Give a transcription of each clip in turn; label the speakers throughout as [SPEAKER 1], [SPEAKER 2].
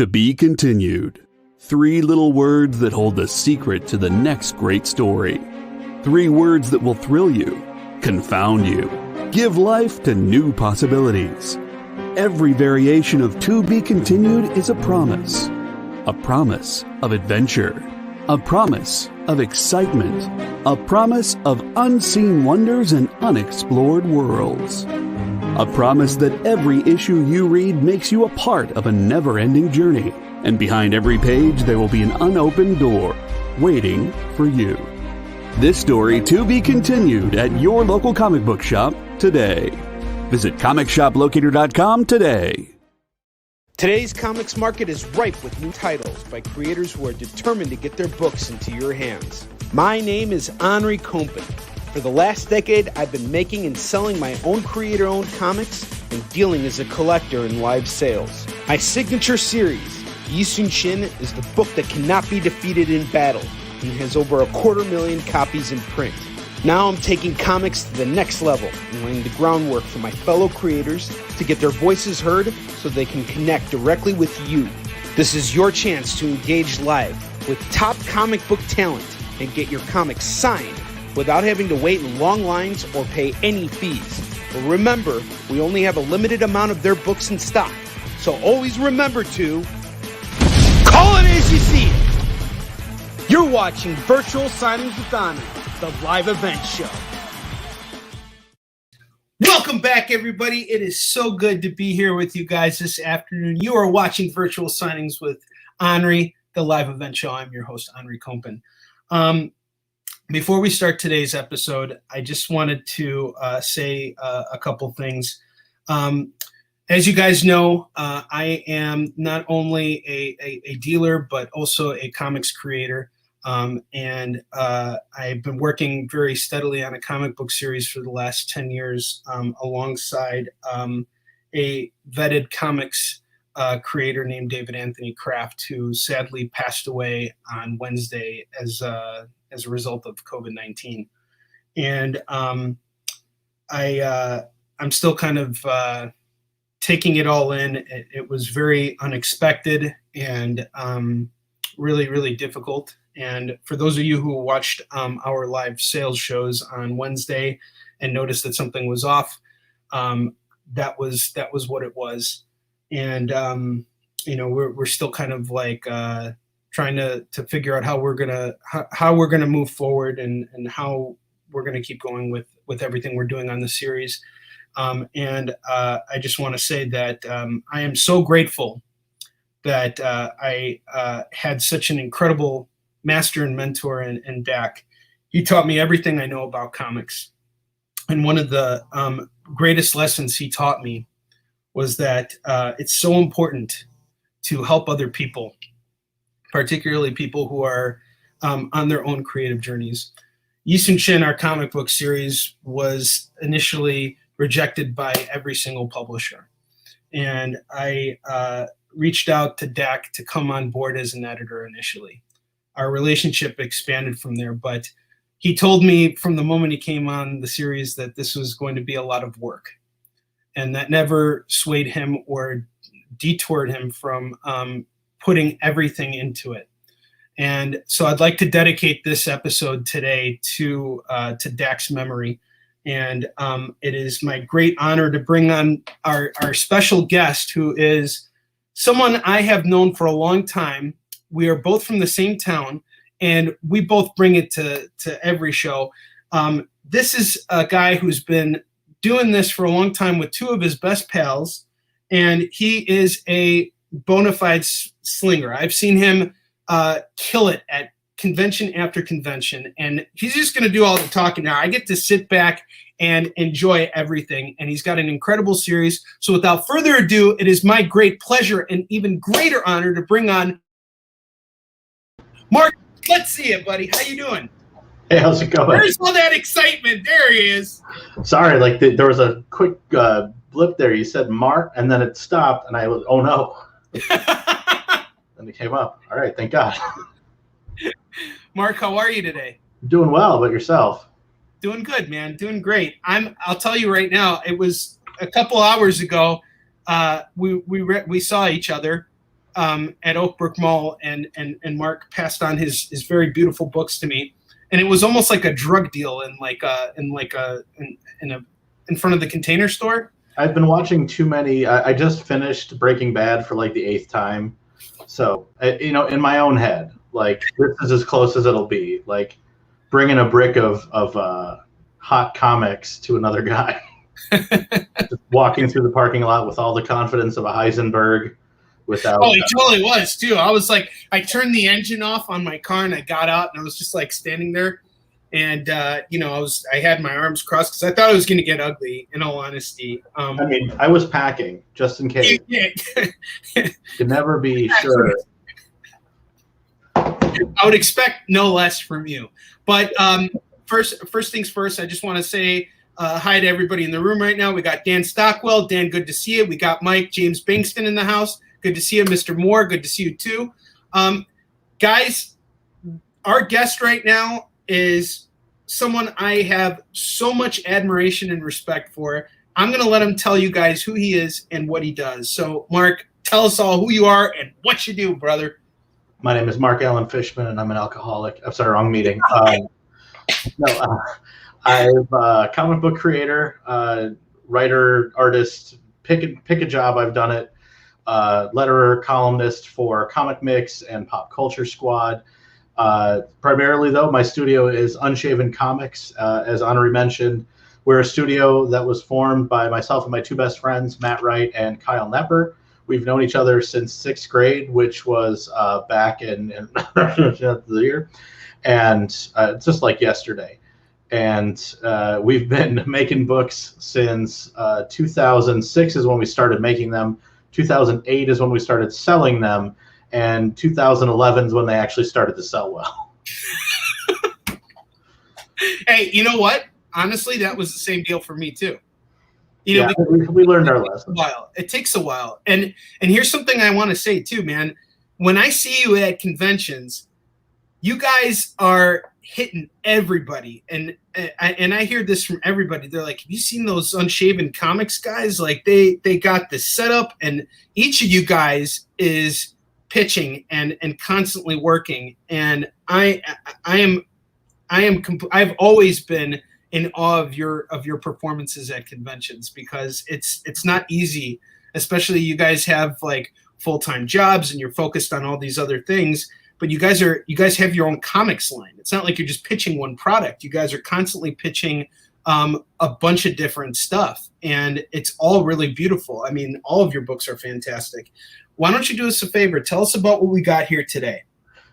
[SPEAKER 1] To be continued. 3 little words that hold the secret to the next great story. 3 words that will thrill you, confound you, give life to new possibilities. Every variation of To Be Continued is a promise of adventure, a promise of excitement, a promise of unseen wonders and unexplored worlds. A promise that every issue you read makes you a part of a never-ending journey, and behind every page there will be an unopened door waiting for you. This story to be continued at your local comic book shop today. Visit comicshoplocator.com today.
[SPEAKER 2] Today's comics market is ripe with new titles by creators who are determined to get their books into your hands. My name is Onrie Talks. For the last decade, I've been making and selling my own creator-owned comics and dealing as a collector in live sales. My signature series, Yi Sun-Shin, is the book that cannot be defeated in battle and has over 250,000 copies in print. Now I'm taking comics to the next level and laying the groundwork for my fellow creators to get their voices heard so they can connect directly with you. This is your chance to engage live with top comic book talent and get your comics signed without having to wait in long lines or pay any fees. But remember, we only have a limited amount of their books in stock, so always remember to call it as you see it. You're watching Virtual Signings with Onrie, the live event show. Welcome back, everybody. It is so good to be here with you guys this afternoon. You are watching Virtual Signings with Onrie, the live event show. I'm your host, Onrie Talks. Before we start today's episode, I just wanted to say a couple things. As you guys know, I am not only a dealer, but also a comics creator. And I've been working very steadily on a comic book series for the last 10 years alongside a vetted comics creator named David Anthony Kraft, who sadly passed away on Wednesday as a result of COVID-19. And I'm still kind of taking it all in. It was very unexpected and really, really difficult. And for those of you who watched our live sales shows on Wednesday and noticed that something was off, that was what it was. And we're still kind of like trying to figure out how we're gonna move forward and how we're gonna keep going with everything we're doing on the series. And I just want to say that I am so grateful that I had such an incredible master and mentor in Dak. He taught me everything I know about comics. And one of the greatest lessons he taught me was that it's so important to help other people, particularly people who are on their own creative journeys. Yi Sun-Shin, our comic book series, was initially rejected by every single publisher. And I reached out to Dak to come on board as an editor initially. Our relationship expanded from there, but he told me from the moment he came on the series that this was going to be a lot of work. And that never swayed him or detoured him from putting everything into it. And so I'd like to dedicate this episode today to Dak's memory. And it is my great honor to bring on our special guest, who is someone I have known for a long time. We are both from the same town, and we both bring it to every show. This is a guy who's been doing this for a long time with 2 of his best pals, and he is a bona fide slinger. I've seen him kill it at convention after convention, and he's just going to do all the talking now. I get to sit back and enjoy everything, and he's got an incredible series. So without further ado, it is my great pleasure and even greater honor to bring on Mark. Let's see it, buddy. How you doing?
[SPEAKER 3] Hey, how's it going?
[SPEAKER 2] Where's all that excitement? There he is.
[SPEAKER 3] Sorry, there was a quick blip there. You said Mark, and then it stopped, and I was, oh no. Then it came up. All right, thank God.
[SPEAKER 2] Mark, how are you today?
[SPEAKER 3] Doing well, but yourself?
[SPEAKER 2] Doing good, man. Doing great. I'll tell you right now. It was a couple hours ago. We saw each other, at Oakbrook Mall, and Mark passed on his very beautiful books to me, and it was almost like a drug deal in front of the Container Store.
[SPEAKER 3] I've been watching too many. I just finished Breaking Bad for like the 8th time, so in my own head, like this is as close as it'll be. Like bringing a brick of hot comics to another guy, just walking through the parking lot with all the confidence of a Heisenberg. Without,
[SPEAKER 2] oh, it totally was too. I was like, I turned the engine off on my car and I got out and I was just like standing there, and I had my arms crossed because I thought it was going to get ugly. In all honesty,
[SPEAKER 3] I mean, I was packing just in case. Could never be sure.
[SPEAKER 2] I would expect no less from you. But first things first, I just want to say hi to everybody in the room right now. We got Dan Stockwell. Dan, good to see you. We got Mike James Bankston in the house. Good to see you, Mr. Moore. Good to see you too. Guys, our guest right now is someone I have so much admiration and respect for. I'm going to let him tell you guys who he is and what he does. So, Mark, tell us all who you are and what you do, brother.
[SPEAKER 3] My name is Mark Allen Fishman, and I'm an alcoholic. I'm sorry, wrong meeting. I'm a comic book creator, writer, artist. Pick a job, I've done it. Letterer, columnist for Comic Mix and Pop Culture Squad. Primarily, though, my studio is Unshaven Comics. As Onrie mentioned, we're a studio that was formed by myself and my 2 best friends, Matt Wright and Kyle Nepper. We've known each other since 6th grade, which was back in the year, and just like yesterday. And we've been making books since 2006 is when we started making them. 2008 is when we started selling them, and 2011 is when they actually started to sell well.
[SPEAKER 2] Hey, you know what? Honestly, that was the same deal for me too.
[SPEAKER 3] We learned our lesson.
[SPEAKER 2] It takes a while. And here's something I want to say too, man. When I see you at conventions, you guys are hitting everybody, and I hear this from everybody. They're like, have you seen those Unshaven Comics guys? Like they got the setup, and each of you guys is pitching and constantly working. And I've always been in awe of your performances at conventions, because it's not easy, especially you guys have like full-time jobs and you're focused on all these other things. But you guys have your own comics line. It's not like you're just pitching one product. You guys are constantly pitching a bunch of different stuff, and it's all really beautiful. I mean, all of your books are fantastic. Why don't you do us a favor? Tell us about what we got here today.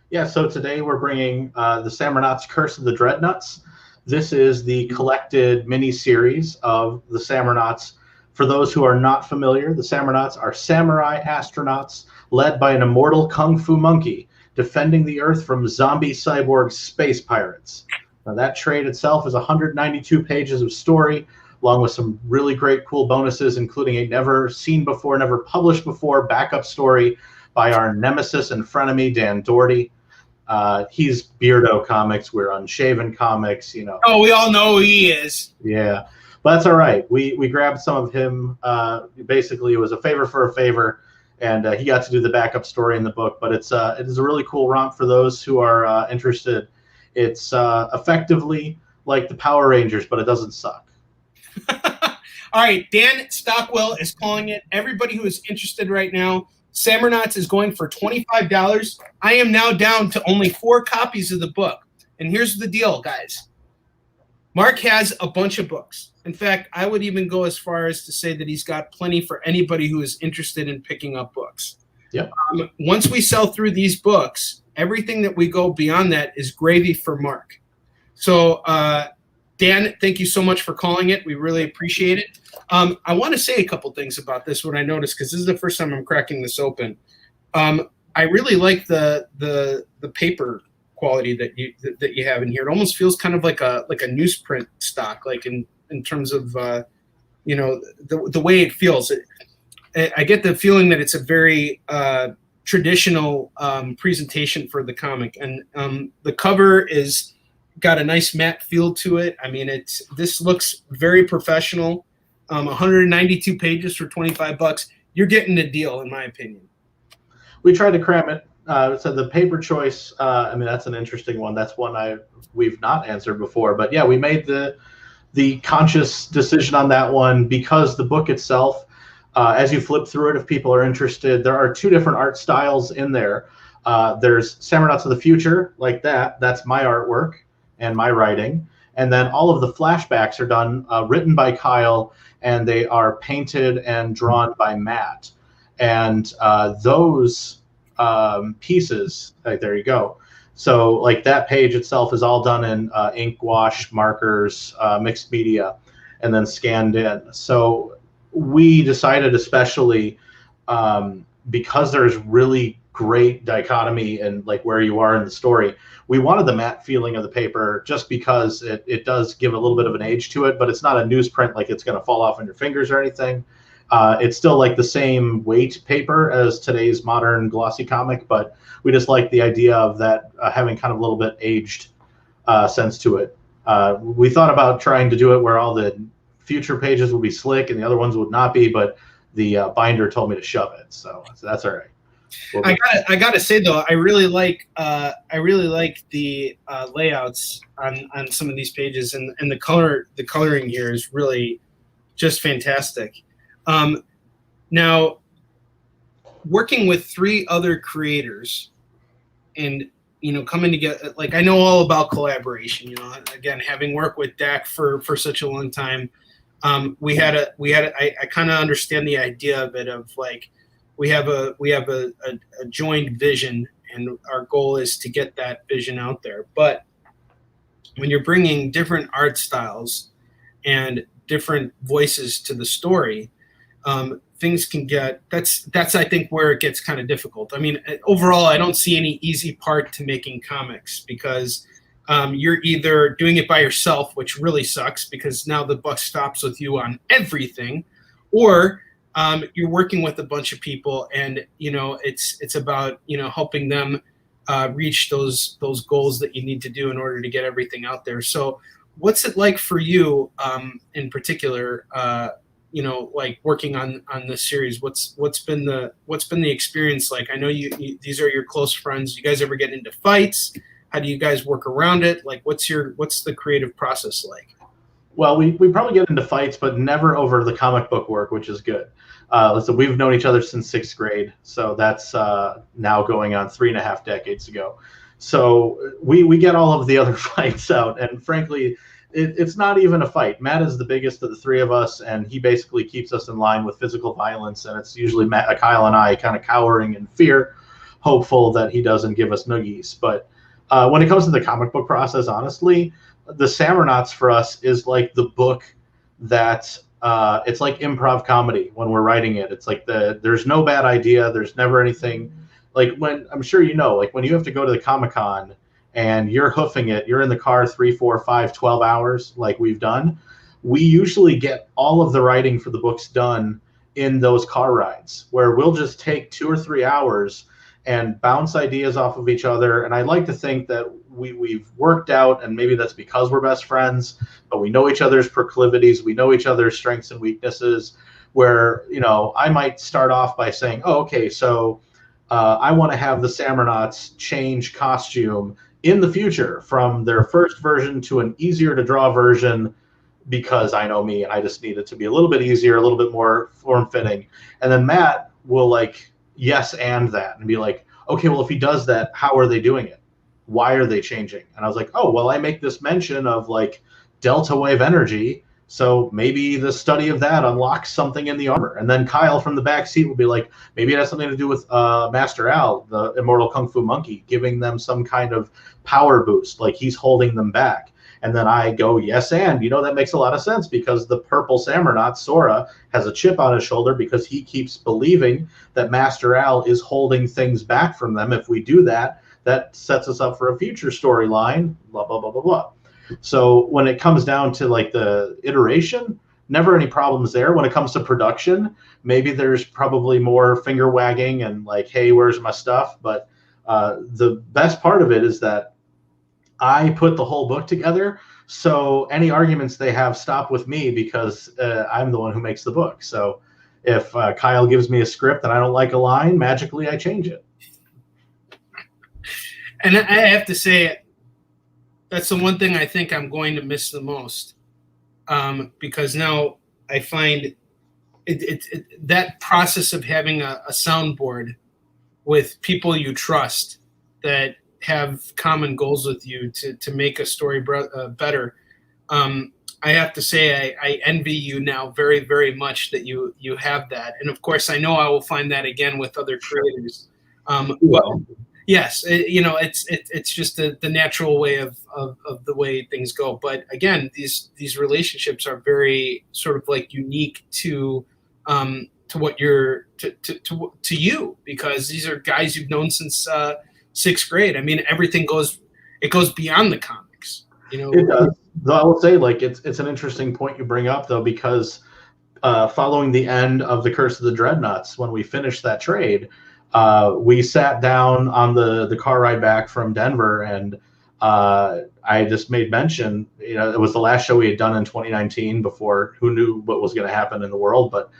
[SPEAKER 3] Yeah, so today we're bringing the Samurnauts Curse of the Dreadnoughts. This is the collected mini-series of the Samurnauts. For those who are not familiar, the Samurnauts are samurai astronauts led by an immortal kung fu monkey, defending the Earth from zombie cyborg space pirates. Now, that trade itself is 192 pages of story, along with some really great cool bonuses, including a never seen before, never published before backup story by our nemesis and frenemy, Dan Doherty. He's Beardo Comics. We're Unshaven Comics.
[SPEAKER 2] Oh, we all know who he is.
[SPEAKER 3] Yeah, but that's all right. We grabbed some of him. Basically, it was a favor for a favor. And he got to do the backup story in the book, but it is a really cool romp for those who are interested. It's effectively like the Power Rangers, but it doesn't suck.
[SPEAKER 2] All right, Dan Stockwell is calling it. Everybody who is interested right now, Samurnauts is going for $25. I am now down to only 4 copies of the book. And here's the deal, guys. Mark has a bunch of books. In fact, I would even go as far as to say that he's got plenty for anybody who is interested in picking up books.
[SPEAKER 3] Yep.
[SPEAKER 2] Once we sell through these books, everything that we go beyond that is gravy for Mark. So, Dan, thank you so much for calling it. We really appreciate it. I want to say a couple things about this, what I noticed, because this is the first time I'm cracking this open. I really like the paper quality that you have in here. It almost feels kind of like a newsprint stock, like in terms of the way it feels. I get the feeling that it's a very traditional presentation for the comic, and the cover is got a nice matte feel to it. I mean, this looks very professional. 192 pages for $25. You're getting a deal, in my opinion.
[SPEAKER 3] we tried to cram it. So the paper choice, I mean, that's an interesting one. That's one we've not answered before. But yeah, we made the conscious decision on that one because the book itself, as you flip through it, if people are interested, there are two different art styles in there. There's Samurnauts of the Future, like that. That's my artwork and my writing. And then all of the flashbacks are done, written by Kyle, and they are painted and drawn by Matt. And those pieces, there you go. So like that page itself is all done in ink, wash, markers, mixed media, and then scanned in. So we decided, especially because there's really great dichotomy in like where you are in the story, we wanted the matte feeling of the paper just because it does give a little bit of an age to it, but it's not a newsprint like it's going to fall off on your fingers or anything. It's still like the same weight paper as today's modern glossy comic, but we just like the idea of that having kind of a little bit aged sense to it. We thought about trying to do it where all the future pages would be slick and the other ones would not be, but the binder told me to shove it, so that's all right.
[SPEAKER 2] I gotta say though, I really like the layouts on some of these pages, and the coloring here is really just fantastic. Now, working with 3 other creators, and coming together, like I know all about collaboration. Again, having worked with Dak for such a long time, I kind of understand the idea of it, of like we have a joined vision, and our goal is to get that vision out there. But when you're bringing different art styles and different voices to the story, things can get, that's I think where it gets kind of difficult. I mean, overall, I don't see any easy part to making comics, because you're either doing it by yourself, which really sucks because now the buck stops with you on everything, or you're working with a bunch of people, and it's about helping them reach those goals that you need to do in order to get everything out there. So what's it like for you in particular, like working on this series? What's been the experience like? I know you these are your close friends. You guys ever get into fights? How do you guys work around it? Like what's the creative process like?
[SPEAKER 3] Well, we probably get into fights, but never over the comic book work, which is good. So we've known each other since 6th grade, so that's now going on 3.5 decades ago. So we get all of the other fights out, and frankly, it's not even a fight. Matt is the biggest of the 3 of us, and he basically keeps us in line with physical violence, and it's usually Kyle and I kind of cowering in fear, hopeful that he doesn't give us noogies. But when it comes to the comic book process, honestly, the Samurnauts for us is like the book that it's like improv comedy when we're writing it. It's like there's no bad idea. There's never anything like when I'm sure like when you have to go to the Comic-Con and you're hoofing it, you're in the car 3, 4, 5, 12 hours like we've done. We usually get all of the writing for the books done in those car rides where we'll just take 2 or 3 hours and bounce ideas off of each other. And I like to think that we've worked out, and maybe that's because we're best friends, but we know each other's proclivities, we know each other's strengths and weaknesses, where I might start off by saying, oh, okay, so I want to have the Samurnauts change costume in the future from their first version to an easier to draw version, because I know me, I just need it to be a little bit easier, a little bit more form-fitting. And then Matt will like yes and that and be like, okay, well, if he does that, how are they doing it? Why are they changing? And I was like, oh, well, I make this mention of like delta wave energy, so maybe the study of that unlocks something in the armor. And then Kyle from the back seat will be like, maybe it has something to do with Master Al, the immortal Kung Fu monkey, giving them some kind of power boost, like he's holding them back. And then I go, yes, and that makes a lot of sense, because the purple Samurnaut, Sora, has a chip on his shoulder because he keeps believing that Master Al is holding things back from them. If we do that, that sets us up for a future storyline, blah, blah, blah, blah, blah. So when it comes down to like the iteration, never any problems there. When it comes to production, maybe there's probably more finger wagging and like, hey, where's my stuff? But the best part of it is that I put the whole book together, so any arguments they have stop with me, because I'm the one who makes the book. So if Kyle gives me a script and I don't like a line, magically I change it.
[SPEAKER 2] And I have to say, that's the one thing I think I'm going to miss the most, because now I find that process of having a soundboard with people you trust that have common goals with you to make a story better. I have to say I envy you now very, very much that you have that. And of course, I know I will find that again with other creators. But yes, it's just the natural way of the way things go. But again, these relationships are very sort of like unique to what you're to you, because these are guys you've known since sixth grade. I mean, everything goes beyond the comics.
[SPEAKER 3] It does. Though I will say, like, it's an interesting point you bring up, though, because following the end of the Curse of the Dreadnoughts, when we finished that trade, we sat down on the car ride back from Denver, and I just made mention, it was the last show we had done in 2019 before who knew what was going to happen in the world. But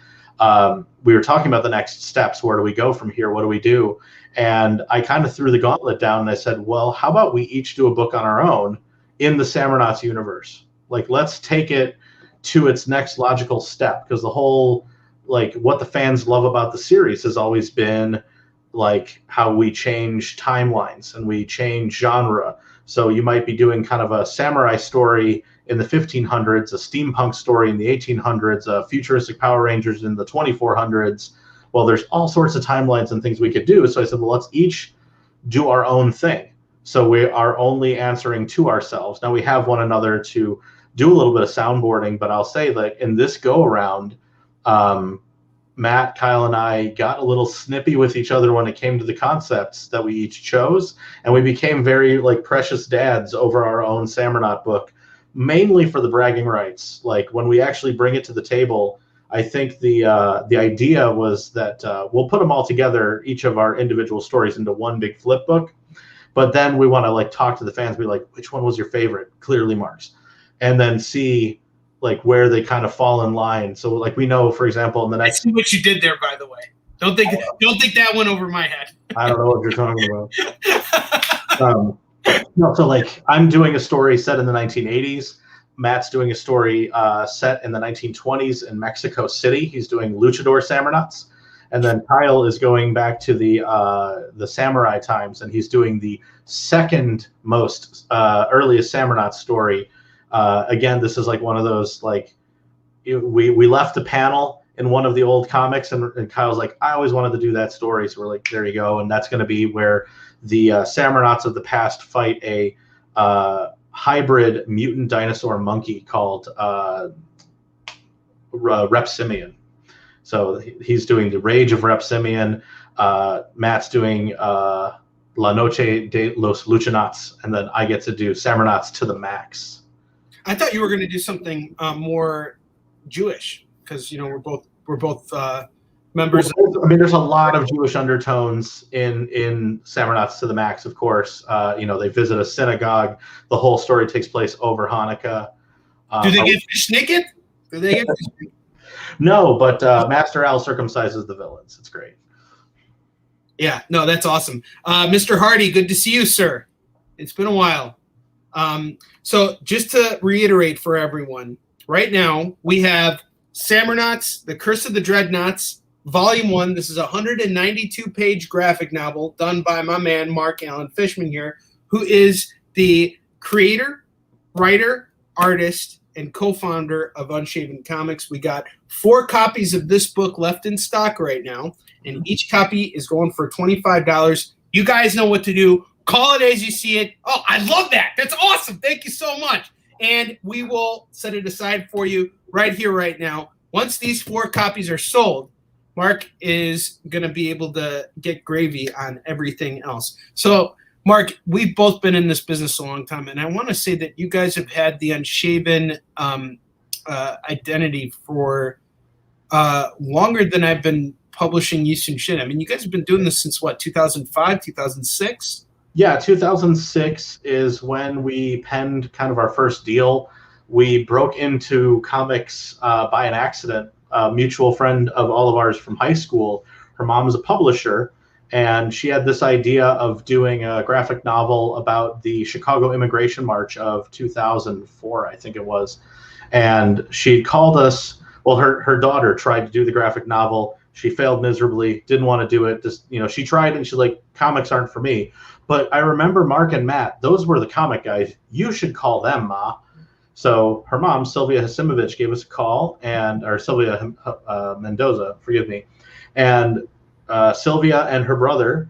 [SPEAKER 3] we were talking about the next steps. Where do we go from here? What do we do? And I kind of threw the gauntlet down and I said, well, how about we each do a book on our own in the Samurnauts universe? Like, let's take it to its next logical step, because the whole, like, what the fans love about the series has always been like how we change timelines and we change genre. So you might be doing kind of a samurai story in the 1500s, a steampunk story in the 1800s, a futuristic Power Rangers in the 2400s. Well, there's all sorts of timelines and things we could do. So I said, well, let's each do our own thing. So we are only answering to ourselves. Now we have one another to do a little bit of soundboarding, but I'll say that in this go around, Matt, Kyle, and I got a little snippy with each other when it came to the concepts that we each chose, and we became very like precious dads over our own Samurnaut book, mainly for the bragging rights. Like, when we actually bring it to the table, I think the idea was that we'll put them all together, each of our individual stories, into one big flip book. But then we want to like talk to the fans, be like, which one was your favorite? Clearly Mark's. And then see like where they kind of fall in line. So like, we know, for example, in the next.
[SPEAKER 2] I see what you did there, by the way. Don't think that went over my head.
[SPEAKER 3] I don't know what you're talking about. No, so like, I'm doing a story set in the 1980s. Matt's doing a story set in the 1920s in Mexico City. He's doing luchador Samurnauts. And then Kyle is going back to the samurai times, and he's doing the second most earliest Samurnaut story. Again, this is like one of those, like, we left the panel in one of the old comics, and Kyle's like, I always wanted to do that story. So we're like, there you go. And that's going to be where the Samurnauts of the past fight a hybrid mutant dinosaur monkey called Repsimian. So he's doing the Rage of Repsimian. Matt's doing La Noche de los Luchanauts, and then I get to do Samurnauts to the max.
[SPEAKER 2] I thought you were going to do something more Jewish, because we're both members.
[SPEAKER 3] Well, I mean, there's a lot of Jewish undertones in Samurnauts to the max. Of course, they visit a synagogue. The whole story takes place over Hanukkah.
[SPEAKER 2] Do they get fish naked? Do they get fish naked?
[SPEAKER 3] No, but Master Al circumcises the villains. It's great.
[SPEAKER 2] Yeah, no, that's awesome. Mr. Hardy, good to see you, sir. It's been a while. So just to reiterate for everyone, right now we have Samurnauts, The Curse of the Dreadnoughts, Volume 1. This is a 192-page graphic novel done by my man, Mark Allen Fishman here, who is the creator, writer, artist, and co-founder of Unshaven Comics. We got 4 copies of this book left in stock right now, and each copy is going for $25. You guys know what to do. Call it as you see it. Oh, I love that. That's awesome. Thank you so much. And we will set it aside for you right here, right now. Once these 4 copies are sold, Mark is going to be able to get gravy on everything else. So, Mark, we've both been in this business a long time, and I want to say that you guys have had the Unshaven identity for longer than I've been publishing Use and Shit. I mean, you guys have been doing this since, what, 2005, 2006?
[SPEAKER 3] Yeah, 2006 is when we penned kind of our first deal. We broke into comics by an accident. A mutual friend of all of ours from high school, her mom is a publisher, and she had this idea of doing a graphic novel about the Chicago Immigration March of 2004, I think it was. And she called us. Well, her daughter tried to do the graphic novel. She failed miserably, didn't want to do it. Just, she tried and she's like, comics aren't for me. But I remember Mark and Matt, those were the comic guys. You should call them, Ma. So her mom, Sylvia Hasimovich, gave us a call, or Sylvia Mendoza, forgive me. And Sylvia and her brother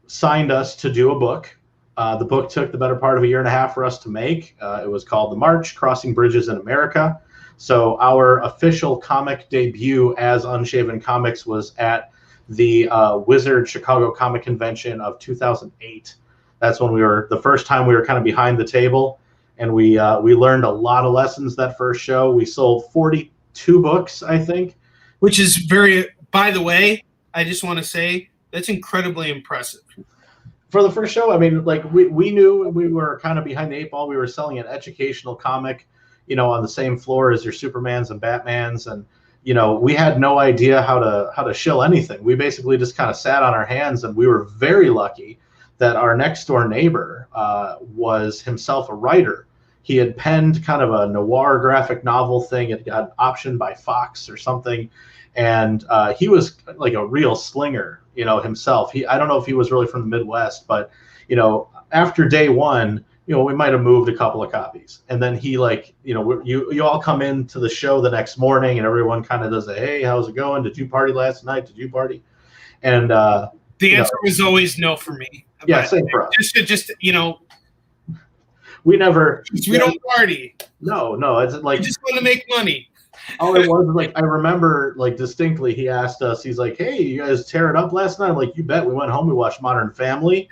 [SPEAKER 3] signed us to do a book. The book took the better part of a year and a half for us to make. It was called The March, Crossing Bridges in America. So our official comic debut as Unshaven Comics was at the Wizard Chicago Comic Convention of 2008. That's when the first time we were kind of behind the table, and we learned a lot of lessons that first show. We sold 42 books, I think.
[SPEAKER 2] Which is by the way, I just want to say that's incredibly impressive.
[SPEAKER 3] For the first show, I mean, like we knew we were kind of behind the eight ball. We were selling an educational comic, on the same floor as your Supermans and Batmans, and we had no idea how to shill anything. We basically just kind of sat on our hands, and we were very lucky that our next door neighbor was himself a writer. He had penned kind of a noir graphic novel thing. It got optioned by Fox or something, and he was like a real slinger, himself. I don't know if he was really from the Midwest, but after day one, we might have moved a couple of copies, and then he you all come into the show the next morning, and everyone kind of does a, hey, how's it going? Did you party last night? Did you party? And
[SPEAKER 2] the answer was always no for me.
[SPEAKER 3] Yeah, same for us. We never.
[SPEAKER 2] We don't party.
[SPEAKER 3] No, it's like
[SPEAKER 2] we just want to make money.
[SPEAKER 3] All it was like, I remember distinctly, he asked us, he's like, hey, you guys tear it up last night? I'm like, you bet. We went home, we watched Modern Family.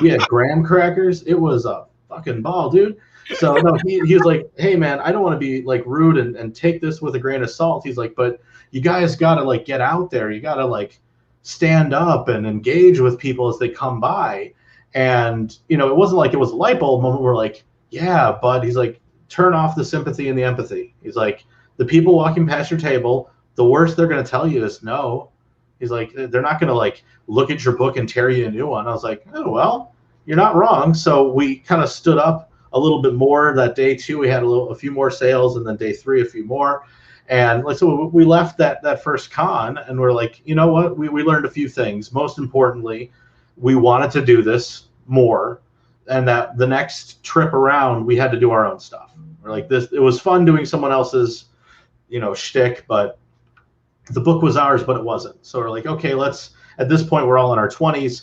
[SPEAKER 3] We had graham crackers. It was a fucking ball, dude. So no, he was like, hey man, I don't want to be rude and take this with a grain of salt. He's like, but you guys gotta get out there. You gotta stand up and engage with people as they come by. And it wasn't like it was a light bulb moment. We're like, yeah, bud. He's like, turn off the sympathy and the empathy. He's like, the people walking past your table, the worst they're going to tell you is no. He's like, they're not going to look at your book and tear you a new one. I was like, oh, well, you're not wrong. So we kind of stood up a little bit more. That day two, we had a few more sales, and then day three, a few more. And so we left that first con, and we're like, you know what? We learned a few things. Most importantly, we wanted to do this more, and that the next trip around, we had to do our own stuff. We're like, this, it was fun doing someone else's, shtick, but the book was ours, but it wasn't. So we're like, okay, at this point, we're all in our 20s.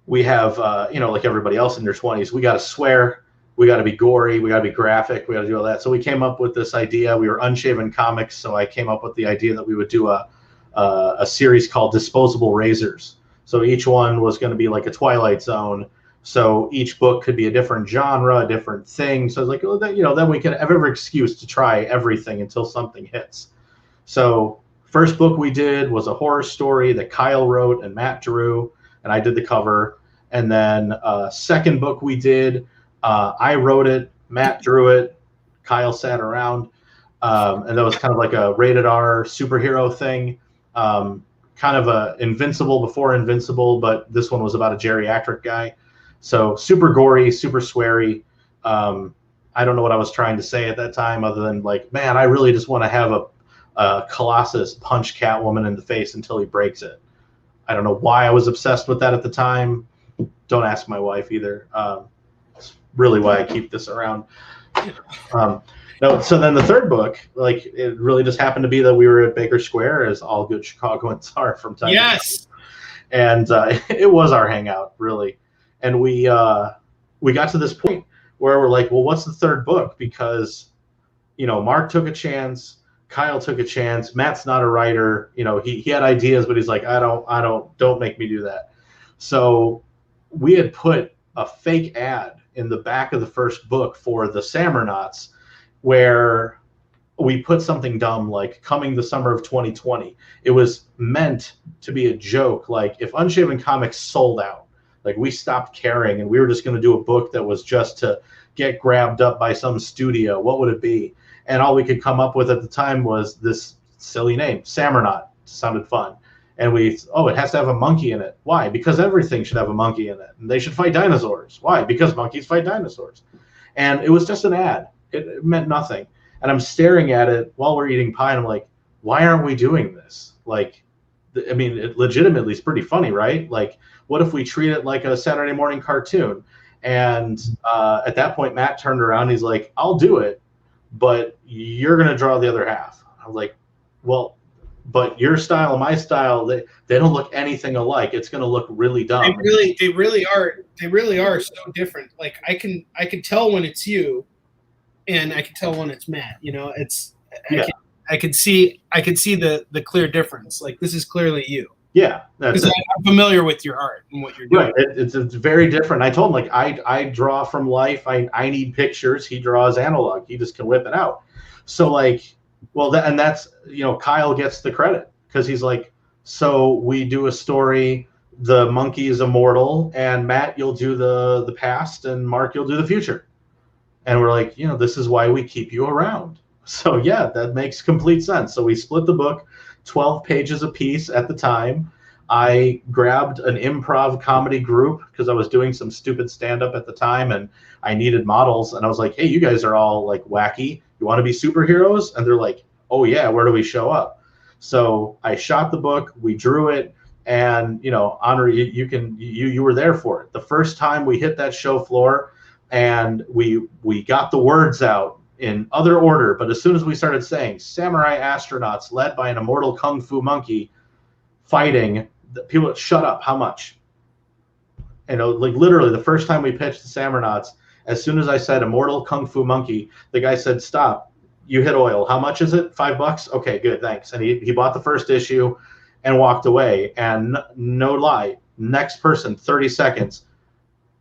[SPEAKER 3] We have, like everybody else in their 20s, we got to swear, we got to be gory, we got to be graphic, we got to do all that. So we came up with this idea. We were Unshaven Comics, so I came up with the idea that we would do a series called Disposable Razors. So each one was going to be like a Twilight Zone. So each book could be a different genre, a different thing. So it's like, then we can have every excuse to try everything until something hits. So first book we did was a horror story that Kyle wrote and Matt drew, and I did the cover. And then second book we did, I wrote it, Matt drew it, Kyle sat around. And that was kind of like a rated R superhero thing. Kind of a Invincible before Invincible, but this one was about a geriatric guy. So super gory, super sweary. I don't know what I was trying to say at that time other than man, I really just want to have a Colossus punch Catwoman in the face until he breaks it. I don't know why I was obsessed with that at the time. Don't ask my wife either. It's really why I keep this around. No, so then the third book, it really just happened to be that we were at Baker Square, as all good Chicagoans are from time to time. And it was our hangout, really. And we got to this point where we're like, well, what's the third book? Because, Mark took a chance, Kyle took a chance, Matt's not a writer, he had ideas, but he's like, don't make me do that. So we had put a fake ad in the back of the first book for the Sammernauts, where we put something dumb like coming the summer of 2020. It was meant to be a joke. If Unshaven Comics sold out, we stopped caring and we were just going to do a book that was just to get grabbed up by some studio, what would it be? And all we could come up with at the time was this silly name, Sammernaut. Sounded fun. And it has to have a monkey in it. Why? Because everything should have a monkey in it. And they should fight dinosaurs. Why? Because monkeys fight dinosaurs. And it was just an ad. It meant nothing. And I'm staring at it while we're eating pie, and I'm like, why aren't we doing this? Like, I mean, it legitimately is pretty funny, right? Like, what if we treat it like a Saturday morning cartoon? And at that point, Matt turned around. He's like, I'll do it, but you're going to draw the other half. I was like, well, but your style and my style, they don't look anything alike. It's going to look really dumb.
[SPEAKER 2] They really are so different. Like I can tell when it's you, and I can tell when it's Matt. You know, I could see the clear difference. Like, this is clearly you.
[SPEAKER 3] Yeah, that's it.
[SPEAKER 2] I'm familiar with your art and what you're doing.
[SPEAKER 3] Right, it's very different. I told him, like, I draw from life. I need pictures. He draws analog. He just can whip it out. So, like, well, that's, you know, Kyle gets the credit because he's like, so we do a story. The monkey is immortal, and Matt, you'll do the past, and Mark, you'll do the future. And we're like, you know, this is why we keep you around. So yeah, that makes complete sense. So we split the book, 12 pages a piece at the time. I grabbed an improv comedy group because I was doing some stupid stand-up at the time, and I needed models. And I was like, hey, you guys are all like wacky. You want to be superheroes? And they're like, oh yeah, where do we show up? So I shot the book, we drew it, and you know, Onrie, you were there for it. The first time we hit that show floor, and we got the words out in other order, but as soon as we started saying samurai astronauts led by an immortal kung fu monkey fighting, people shut up. How much? You know, like literally the first time we pitched the Samurnauts, as soon as I said immortal kung fu monkey, the guy said, stop, you hit oil. How much is it? $5? Okay, good, thanks. And he bought the first issue and walked away. And no lie, next person, 30 seconds.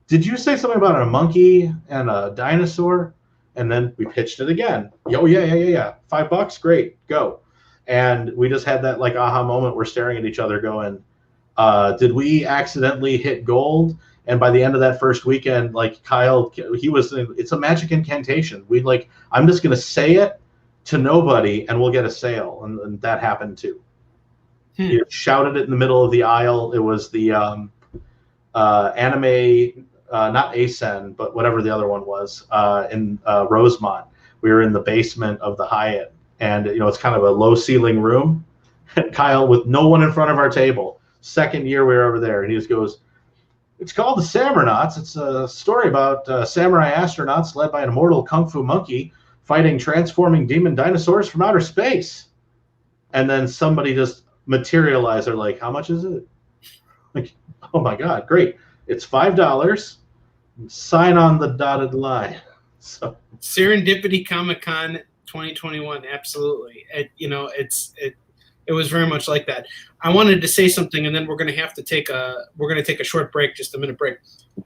[SPEAKER 3] Did you say something about a monkey and a dinosaur? And then we pitched it again. Oh, yeah. $5? Great, go. And we just had that like aha moment. We're staring at each other going, did we accidentally hit gold? And by the end of that first weekend, like Kyle, it's a magic incantation. I'm just going to say it to nobody and we'll get a sale. And that happened too. He shouted it in the middle of the aisle. It was the anime, not ASEN, but whatever the other one was, in Rosemont. We were in the basement of the Hyatt, and you know, it's kind of a low ceiling room. And Kyle, with no one in front of our table, second year we were over there, and he just goes, it's called the Samurnauts. It's a story about samurai astronauts led by an immortal kung fu monkey fighting transforming demon dinosaurs from outer space. And then somebody just materialized. They're like, how much is it? Like, oh my God, great. It's $5. Sign on the dotted line. So
[SPEAKER 2] Serendipity Comic-Con 2021, absolutely. It was very much like that. I wanted to say something, and then we're going to take a short break, just a minute break.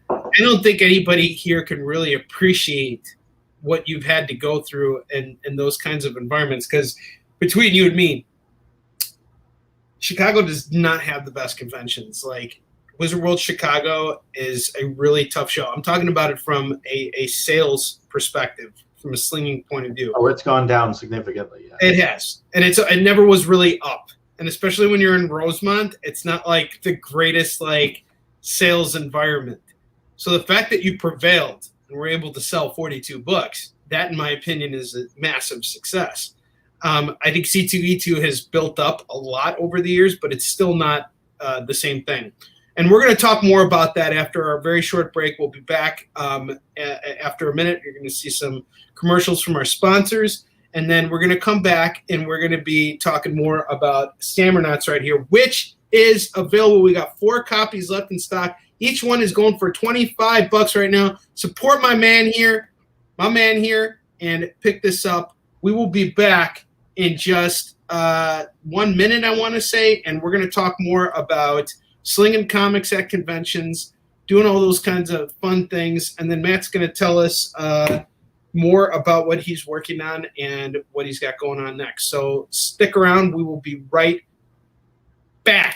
[SPEAKER 2] I don't think anybody here can really appreciate what you've had to go through in those kinds of environments, because between you and me, Chicago does not have the best conventions. Like, Wizard World Chicago is a really tough show. I'm talking about it from a sales perspective, from a slinging point of view.
[SPEAKER 3] Oh, it's gone down significantly. Yeah.
[SPEAKER 2] It has, and it never was really up. And especially when you're in Rosemont, it's not like the greatest like sales environment. So the fact that you prevailed and were able to sell 42 books, that in my opinion is a massive success. I think C2E2 has built up a lot over the years, but it's still not the same thing. And we're going to talk more about that after our very short break. We'll be back after a minute. You're going to see some commercials from our sponsors. And then we're going to come back and we're going to be talking more about Samurnauts right here, which is available. We got 4 copies left in stock. Each one is going for $25 right now. Support my man here, and pick this up. We will be back in just 1 minute, I want to say, and we're going to talk more about slinging comics at conventions, doing all those kinds of fun things. And then Matt's going to tell us more about what he's working on and what he's got going on next. So stick around. We will be right back.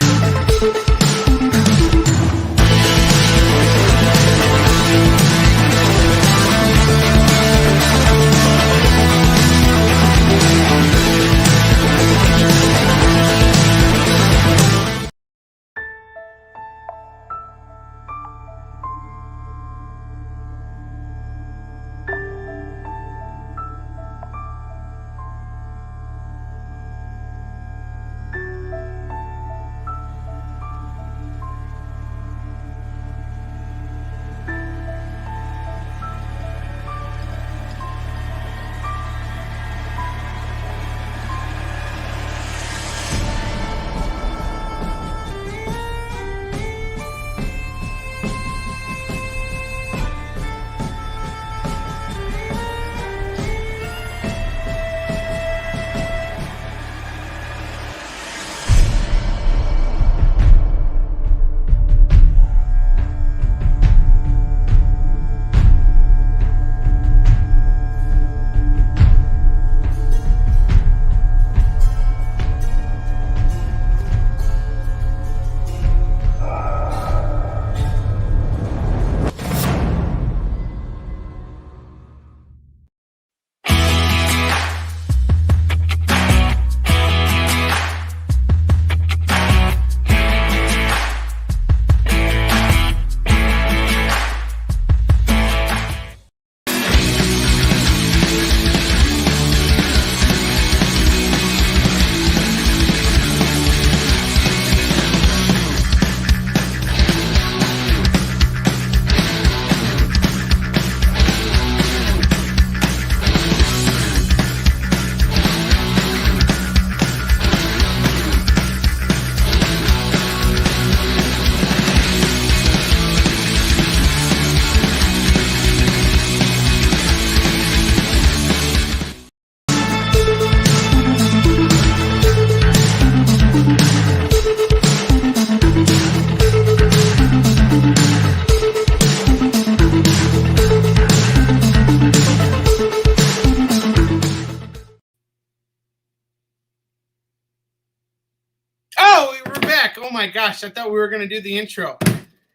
[SPEAKER 2] my gosh, I thought we were going to do the intro.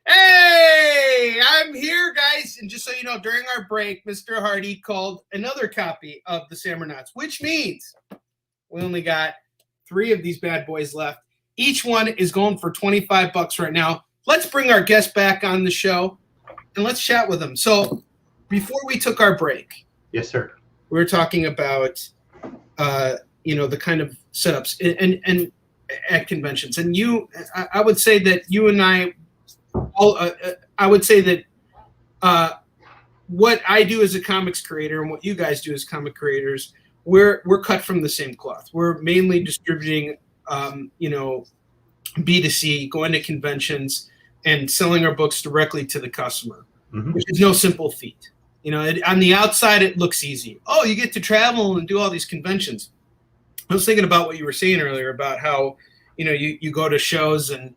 [SPEAKER 2] Hey, I'm here, guys. And just so you know, during our break, Mr. Hardy called another copy of the Sammernauts, which means we only got 3 of these bad boys left. Each one is going for $25 right now. Let's bring our guest back on the show and let's chat with him. So before we took our break,
[SPEAKER 3] yes, sir,
[SPEAKER 2] we were talking about, the kind of setups and at conventions. And I would say that you and I would say that what I do as a comics creator and what you guys do as comic creators, we're cut from the same cloth. We're mainly distributing, B2C, going to conventions and selling our books directly to the customer, which is no simple feat. On the outside, it looks easy. Oh, you get to travel and do all these conventions. I was thinking about what you were saying earlier about how, you go to shows and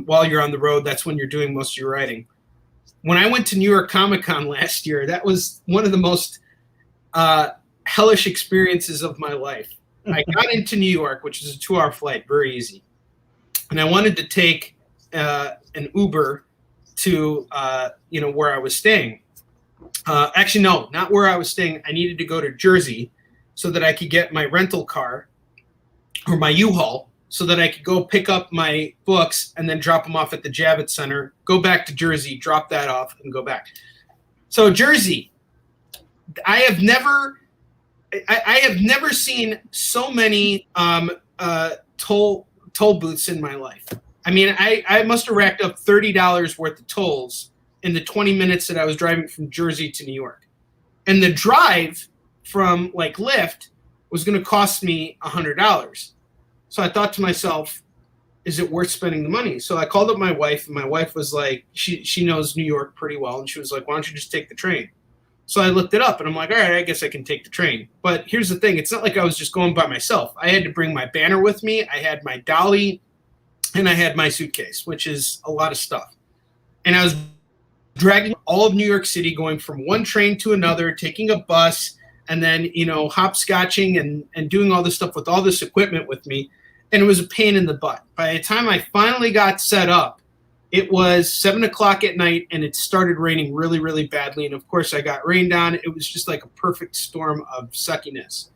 [SPEAKER 2] while you're on the road, that's when you're doing most of your writing. When I went to New York Comic Con last year, that was one of the most hellish experiences of my life. I got into New York, which is a 2-hour flight, very easy. And I wanted to take an Uber to, where I was staying. Actually, no, not where I was staying. I needed to go to Jersey so that I could get my rental car or my U-Haul so that I could go pick up my books and then drop them off at the Javits Center, go back to Jersey, drop that off, and go back. So Jersey, I have never seen so many toll booths in my life. I mean, I must have racked up $30 worth of tolls in the 20 minutes that I was driving from Jersey to New York. And the drive from Lyft was going to cost me $100. So I thought to myself, is it worth spending the money? So I called up my wife, and my wife was like, she knows New York pretty well. And she was like, why don't you just take the train? So I looked it up, and I'm like, all right, I guess I can take the train. But here's the thing. It's not like I was just going by myself. I had to bring my banner with me. I had my dolly, and I had my suitcase, which is a lot of stuff. And I was dragging all of New York City, going from one train to another, taking a bus, and then, hopscotching and doing all this stuff with all this equipment with me. And it was a pain in the butt. By the time I finally got set up, it was 7:00 at night, and it started raining really, really badly. And of course, I got rained on. It was just like a perfect storm of suckiness.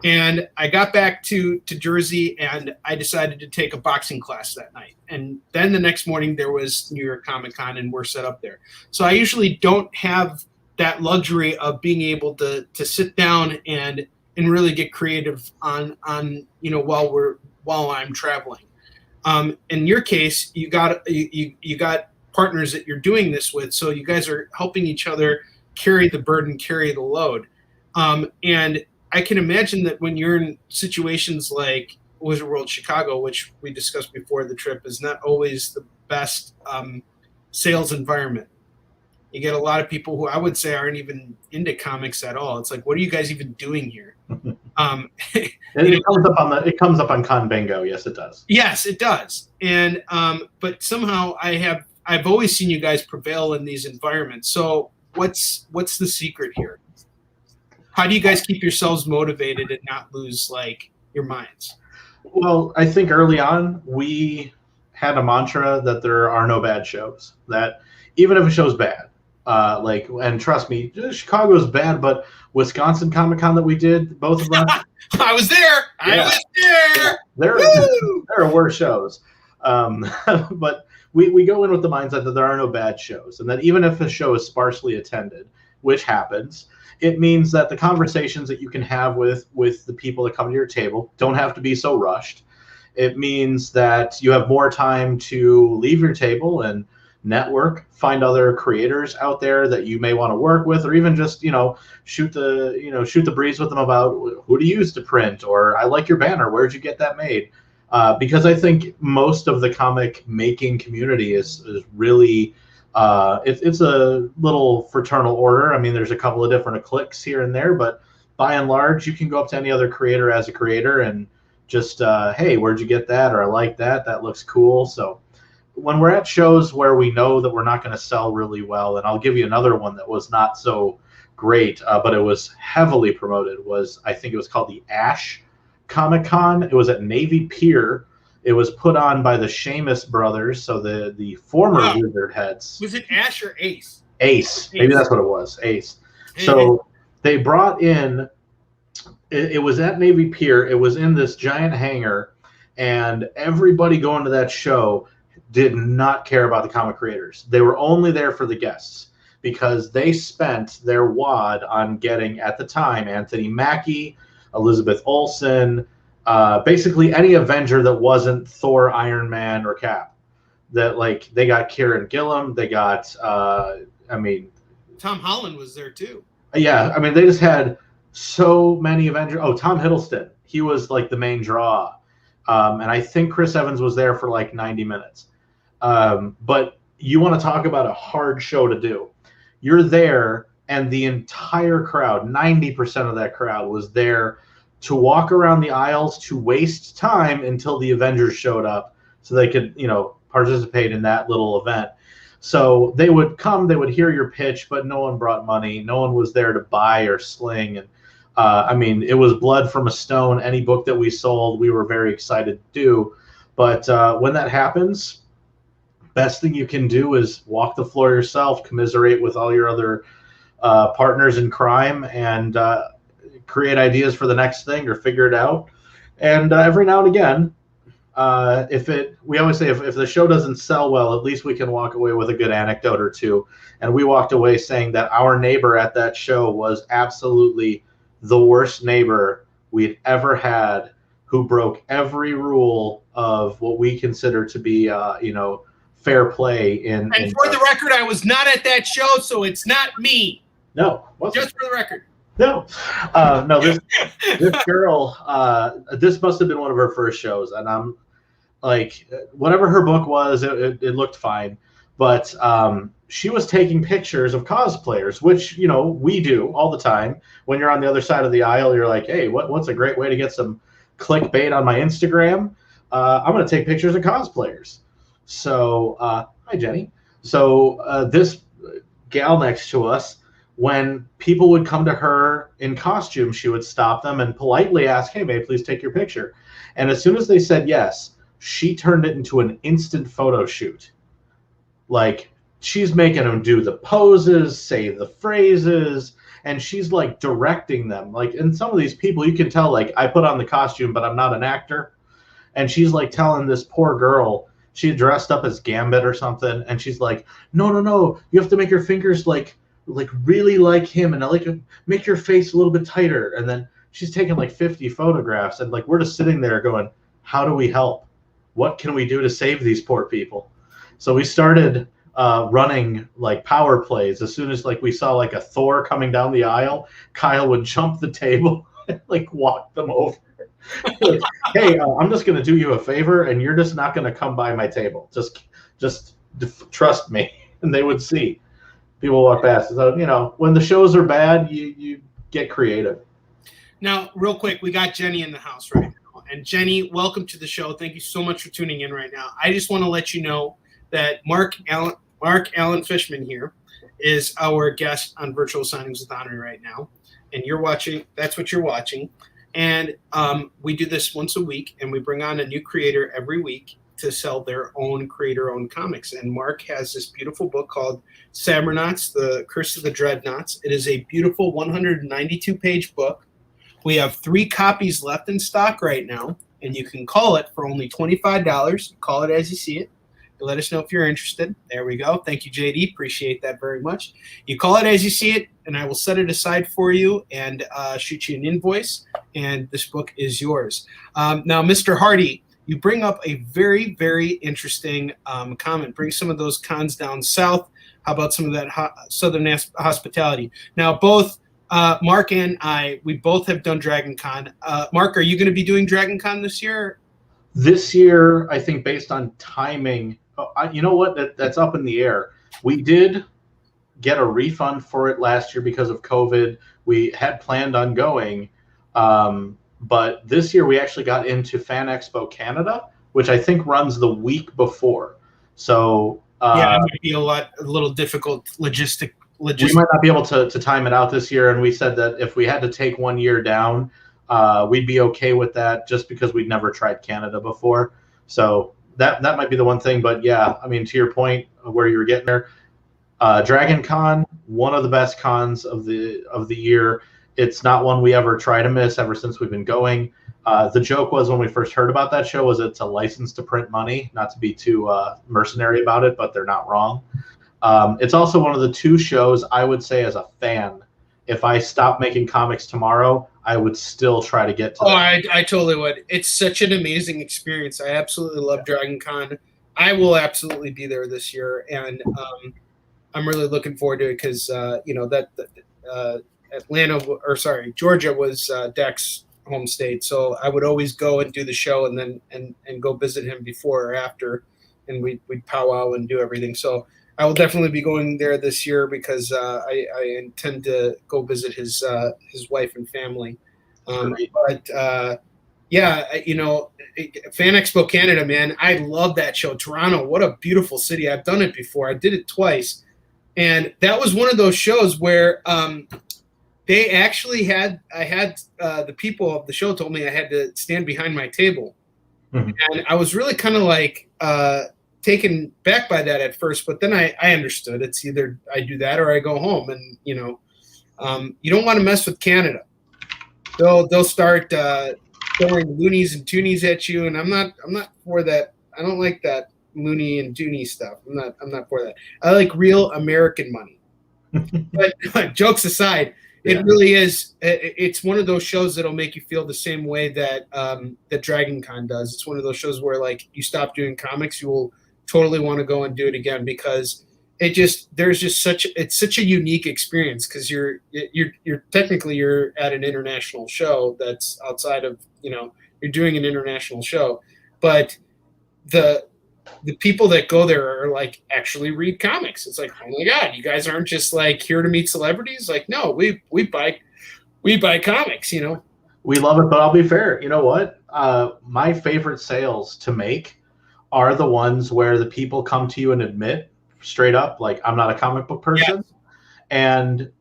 [SPEAKER 2] And I got back to Jersey, and I decided to take a boxing class that night. And then the next morning, there was New York Comic Con, and we're set up there. So I usually don't have that luxury of being able to sit down and really get creative on while I'm traveling. In your case, you got partners that you're doing this with, so you guys are helping each other carry the burden, carry the load. And I can imagine that when you're in situations like Wizard World Chicago, which we discussed before the trip, is not always the best sales environment. You get a lot of people who I would say aren't even into comics at all. It's like, what are you guys even doing here?
[SPEAKER 3] It comes up on Con Bingo. Yes, it does.
[SPEAKER 2] Yes, it does. And but somehow I've always seen you guys prevail in these environments. So what's the secret here? How do you guys keep yourselves motivated and not lose your minds?
[SPEAKER 3] Well, I think early on we had a mantra that there are no bad shows. That even if a show's bad, and trust me, Chicago's bad, but Wisconsin Comic Con that we did, both of them.
[SPEAKER 2] I was there.
[SPEAKER 3] Yeah.
[SPEAKER 2] I was there.
[SPEAKER 3] There are worse shows. But we go in with the mindset that there are no bad shows, and that even if a show is sparsely attended, which happens, it means that the conversations that you can have with the people that come to your table don't have to be so rushed. It means that you have more time to leave your table and network, find other creators out there that you may want to work with, or even just shoot the breeze with them about who to use to print, or I like your banner, where'd you get that made? Because I think most of the comic making community is really it's a little fraternal order. I mean, there's a couple of different cliques here and there, but by and large, you can go up to any other creator as a creator and just hey, where'd you get that? Or I like that. That looks cool. So when we're at shows where we know that we're not going to sell really well, and I'll give you another one that was not so great, but it was heavily promoted, I think it was called the Ash Comic Con. It was at Navy Pier It was put on by the Sheamus brothers, so the former Wizard heads.
[SPEAKER 2] Was it Ash or Ace?
[SPEAKER 3] Ace. Maybe that's what it was. Ace. So they brought in. It was at Navy Pier. It was in this giant hangar, and everybody going to that show did not care about the comic creators. They were only there for the guests because they spent their wad on getting, at the time, Anthony Mackie, Elizabeth Olsen, basically any Avenger that wasn't Thor, Iron Man, or Cap. That, like, they got Kieran Gillen, they got,
[SPEAKER 2] Tom Holland was there too.
[SPEAKER 3] Yeah, I mean, they just had so many Avengers. Oh, Tom Hiddleston, he was like the main draw. And I think Chris Evans was there for like 90 minutes. But you want to talk about a hard show to do. You're there, and the entire crowd, 90% of that crowd, was there to walk around the aisles to waste time until the Avengers showed up so they could, participate in that little event. So they would come, they would hear your pitch, but no one brought money. No one was there to buy or sling. And it was blood from a stone. Any book that we sold, we were very excited to do. But when that happens, best thing you can do is walk the floor yourself, commiserate with all your other partners in crime, and create ideas for the next thing or figure it out. And every now and again, we always say if the show doesn't sell well, at least we can walk away with a good anecdote or two. And we walked away saying that our neighbor at that show was absolutely the worst neighbor we'd ever had, who broke every rule of what we consider to be, fair play. And
[SPEAKER 2] for the record, I was not at that show, so it's not me.
[SPEAKER 3] No.
[SPEAKER 2] Just for the record.
[SPEAKER 3] No. This girl, this must have been one of her first shows. And I'm like, whatever her book was, it looked fine. But she was taking pictures of cosplayers, which, we do all the time. When you're on the other side of the aisle, you're like, hey, what's a great way to get some clickbait on my Instagram? I'm going to take pictures of cosplayers. So, hi, Jenny. So this gal next to us, when people would come to her in costume, she would stop them and politely ask, hey, may I please take your picture? And as soon as they said yes, she turned it into an instant photo shoot. Like, she's making them do the poses, say the phrases, and she's like directing them. Like, and some of these people, you can tell, like, I put on the costume, but I'm not an actor. And she's like telling this poor girl, she dressed up as Gambit or something, and she's like, no, you have to make your fingers like really like him, and like make your face a little bit tighter. And then she's taking like 50 photographs, and like we're just sitting there going, how do we help? What can we do to save these poor people? So we started running like power plays. As soon as like we saw like a Thor coming down the aisle, Kyle would jump the table and like walk them over. Like, hey, I'm just gonna do you a favor, and you're just not gonna come by my table. Just trust me. And they would see people walk past. So when the shows are bad, you get creative.
[SPEAKER 2] Now, real quick, we got Jenny in the house right now, and Jenny, welcome to the show. Thank you so much for tuning in right now. I just want to let you know that Mark Allen Fishman here is our guest on Virtual Signings with Onrie right now, and you're watching. That's what you're watching. And we do this once a week, and we bring on a new creator every week to sell their own creator-owned comics. And Mark has this beautiful book called Sabernauts, The Curse of the Dreadnoughts. It is a beautiful 192-page book. We have 3 copies left in stock right now, and you can call it for only $25. Call it as you see it. Let us know if you're interested. There we go. Thank you, JD. Appreciate that very much. You call it as you see it, and I will set it aside for you and shoot you an invoice, and this book is yours. Now, Mr. Hardy, you bring up a very, very interesting comment. Bring some of those cons down south. How about some of that southern hospitality? Now, both Mark and I, we both have done Dragon Con. Mark, are you going to be doing Dragon Con this year?
[SPEAKER 3] This year, I think based on timing, you know what? That's up in the air. We did get a refund for it last year because of COVID. We had planned on going, but this year we actually got into Fan Expo Canada, which I think runs the week before. So
[SPEAKER 2] yeah, it might be a little difficult logistic.
[SPEAKER 3] We might not be able to time it out this year, and we said that if we had to take 1 year down, we'd be okay with that, just because we'd never tried Canada before. So that might be the one thing. But yeah, I mean, to your point of where you were getting there, Dragon Con, one of the best cons of the year. It's not one we ever try to miss ever since we've been going. The joke was when we first heard about that show was it's a license to print money, not to be too mercenary about it, but they're not wrong. It's also one of the 2 shows I would say as a fan, if I stopped making comics tomorrow, I would still try to get to that.
[SPEAKER 2] I totally would. It's such an amazing experience. I absolutely love Dragon Con. I will absolutely be there this year, and I'm really looking forward to it because Georgia was Dex home state, so I would always go and do the show and then and go visit him before or after, and we'd powwow and do everything. So I will definitely be going there this year because I intend to go visit his wife and family. Yeah, Fan Expo Canada, man, I love that show. Toronto, what a beautiful city. I've done it before. I did it twice. And that was one of those shows where they actually the people of the show told me I had to stand behind my table. Mm-hmm. And I was really kind of like taken back by that at first, but then I understood it's either I do that or I go home. And, you don't want to mess with Canada. They'll start throwing loonies and toonies at you, and I'm not for that. I don't like that loony and toony stuff. I'm not for that. I like real American money. But jokes aside, it really is. It's one of those shows that'll make you feel the same way that that Dragon Con does. It's one of those shows where like you stop doing comics, you will totally want to go and do it again because it's such a unique experience because you're technically at an international show that's outside of, you're doing an international show, but the people that go there are like actually read comics. It's like, oh my God, you guys aren't just like here to meet celebrities. Like, no, we buy comics,
[SPEAKER 3] We love it, but I'll be fair. You know what? My favorite sales to make are the ones where the people come to you and admit straight up, like, I'm not a comic book person. Yeah. And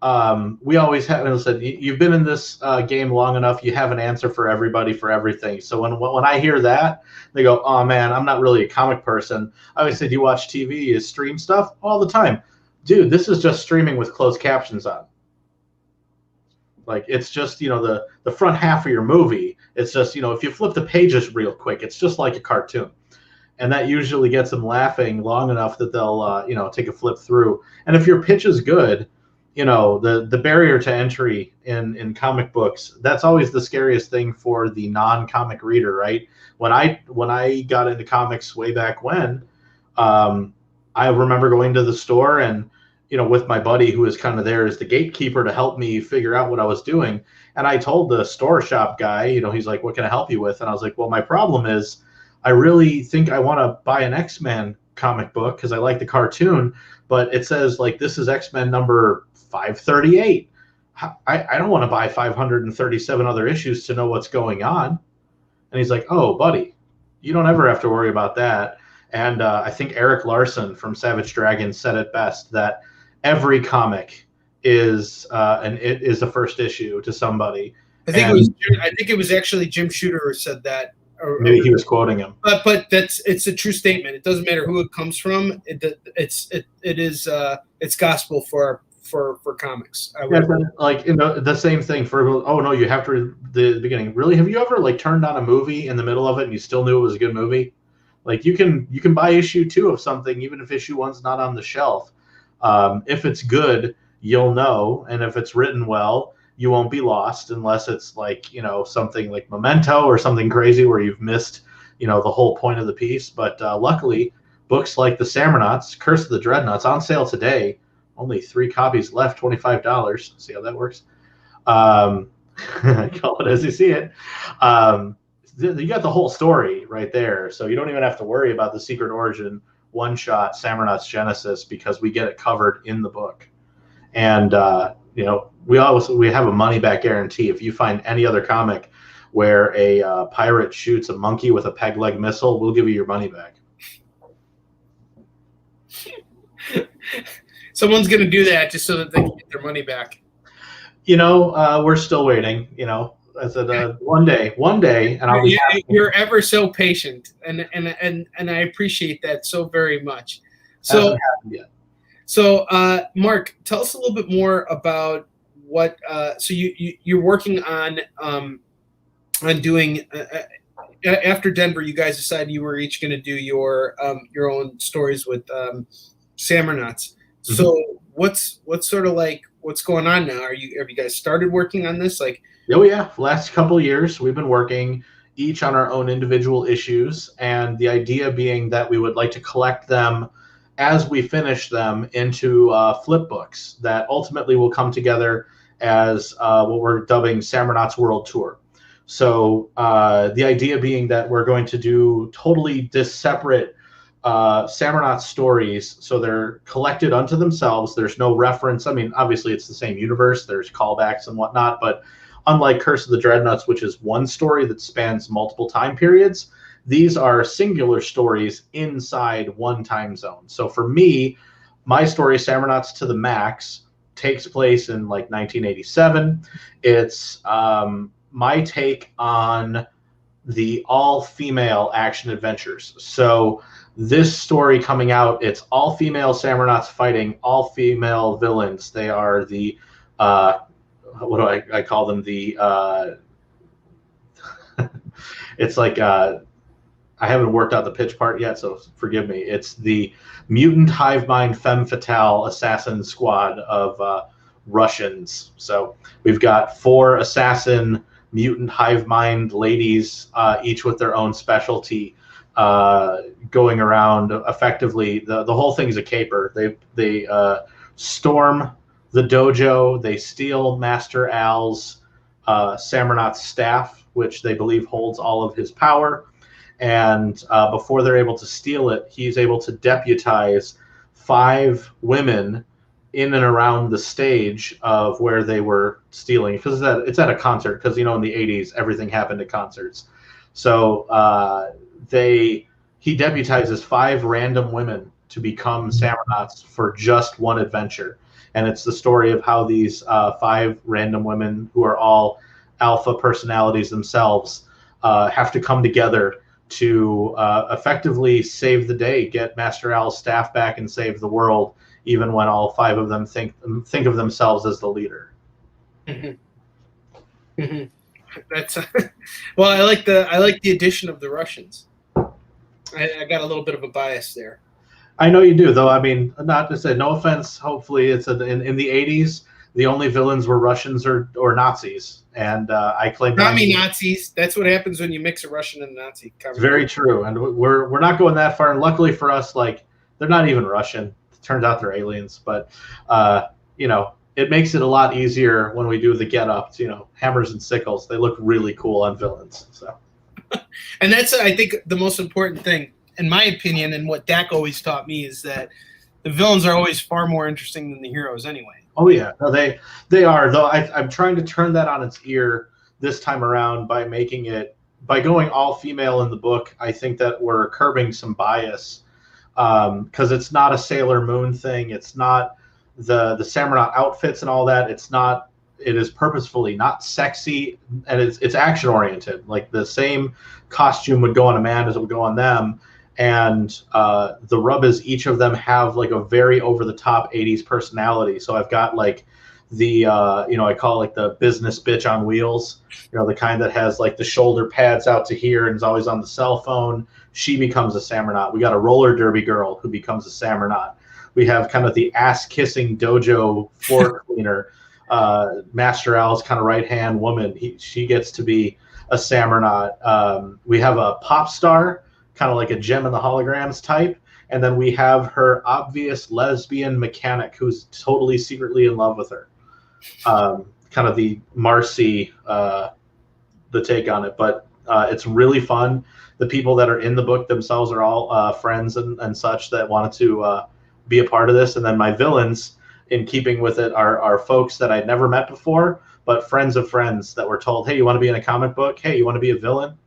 [SPEAKER 3] we always have said, you've been in this game long enough, you have an answer for everybody for everything. So when I hear that, they go, oh man, I'm not really a comic person. I always say, do you watch TV? You stream stuff? All the time. Dude, this is just streaming with closed captions on. Like, it's just, the front half of your movie. It's just, if you flip the pages real quick, it's just like a cartoon. And that usually gets them laughing long enough that they'll, take a flip through. And if your pitch is good, the barrier to entry in comic books, that's always the scariest thing for the non-comic reader, right? When I got into comics way back when, I remember going to the store and, with my buddy who was kind of there as the gatekeeper to help me figure out what I was doing. And I told the store shop guy, he's like, what can I help you with? And I was like, well, my problem is I really think I want to buy an X-Men comic book because I like the cartoon, but it says like this is X-Men number 538. I don't want to buy 537 other issues to know what's going on. And he's like, oh, buddy, you don't ever have to worry about that. And I think Eric Larson from Savage Dragon said it best, that every comic is a first issue to somebody.
[SPEAKER 2] I think it was actually Jim Shooter who said that.
[SPEAKER 3] Maybe he was quoting him.
[SPEAKER 2] But it's a true statement. It doesn't matter who it comes from. It's gospel for comics.
[SPEAKER 3] Like the same thing for, oh no, you have to read the beginning. Really, have you ever like turned on a movie in the middle of it and you still knew it was a good movie? Like you can buy issue 2 of something even if issue 1's not on the shelf. If it's good, you'll know, and if it's written well, you won't be lost unless it's like, something like Memento or something crazy where you've missed, the whole point of the piece. But luckily, books like The Samurnauts, Curse of the Dreadnoughts, on sale today, only 3 copies left, $25. See how that works? Call it as you see it. You got the whole story right there. So you don't even have to worry about the Secret Origin one-shot Samurnauts Genesis because we get it covered in the book. And, we have a money-back guarantee. If you find any other comic where a pirate shoots a monkey with a peg-leg missile, we'll give you your money back.
[SPEAKER 2] Someone's going to do that just so that they can get their money back.
[SPEAKER 3] We're still waiting. I said, one day, and I'll be happy.
[SPEAKER 2] You're ever so patient, and I appreciate that so very much.
[SPEAKER 3] Hasn't happened yet.
[SPEAKER 2] So, Mark, tell us a little bit more about what. So you're working on doing. After Denver, you guys decided you were each going to do your own stories with Samurnauts.
[SPEAKER 3] Mm-hmm.
[SPEAKER 2] So what's sort of like what's going on now? Have you guys started working on this? Like,
[SPEAKER 3] oh yeah, last couple of years we've been working each on our own individual issues, and the idea being that we would like to collect them as we finish them into flip books that ultimately will come together as what we're dubbing Samurnauts World Tour. So the idea being that we're going to do totally separate Samurnauts stories, so they're collected unto themselves. There's no reference. I mean, obviously it's the same universe. There's callbacks and whatnot, but unlike Curse of the Dreadnoughts, which is one story that spans multiple time periods, these are singular stories inside one time zone. So for me, my story, Samurnauts to the Max, takes place in like 1987. It's my take on the all-female action adventures. So this story coming out, it's all-female Samurnauts fighting all-female villains. They are the what do I call them? The it's like I haven't worked out the pitch part yet, so forgive me. It's the mutant hive mind femme fatale assassin squad of Russians. So we've got 4 assassin mutant hive mind ladies, each with their own specialty, going around effectively. The whole thing's a caper. They storm the dojo. They steal Master Al's Samurnaut staff, which they believe holds all of his power. And before they're able to steal it, he's able to deputize 5 women in and around the stage of where they were stealing, because it's at a concert, because in the 80s everything happened at concerts. So he deputizes 5 random women to become Samurnauts for just one adventure, and it's the story of how these 5 random women, who are all alpha personalities themselves, have to come together to effectively save the day, get Master Al's staff back, and save the world, even when all 5 of them think of themselves as the leader.
[SPEAKER 2] Mm-hmm. Mm-hmm. That's well, I like the addition of the Russians. I got a little bit of a bias there.
[SPEAKER 3] I know you do, though. I mean, not to say, no offense. Hopefully, it's in the 80s. The only villains were Russians or Nazis, and I claim
[SPEAKER 2] Nazis. That's what happens when you mix a Russian and a Nazi.
[SPEAKER 3] It's very true, and we're not going that far. And luckily for us, like, they're not even Russian. It turns out they're aliens, but it makes it a lot easier when we do the get-ups. Hammers and sickles. They look really cool on villains. So,
[SPEAKER 2] and that's, I think, the most important thing, in my opinion, and what Dak always taught me, is that the villains are always far more interesting than the heroes, anyway.
[SPEAKER 3] Oh yeah, no, they are. Though I'm trying to turn that on its ear this time around by going all female in the book. I think that we're curbing some bias, because it's not a Sailor Moon thing. It's not the Samurnaut outfits and all that. It is purposefully not sexy, and it's action oriented. Like, the same costume would go on a man as it would go on them. And the rub is each of them have like a very over the top 80s personality. So I've got like the I call it like the business bitch on wheels, the kind that has like the shoulder pads out to here and is always on the cell phone. She becomes a Samurnaut. We got a roller derby girl who becomes a Samurnaut. We have kind of the ass kissing dojo floor cleaner, Master Al's kind of right hand woman. She gets to be a Samurnaut. We have a pop star, kind of like a Gem in the Holograms type, and then we have her obvious lesbian mechanic who's totally secretly in love with her. Kind of the Marcy, the take on it, but it's really fun. The people that are in the book themselves are all friends and such that wanted to be a part of this, and then my villains, in keeping with it, are folks that I'd never met before, but friends of friends that were told, hey, you want to be in a comic book? Hey, you want to be a villain?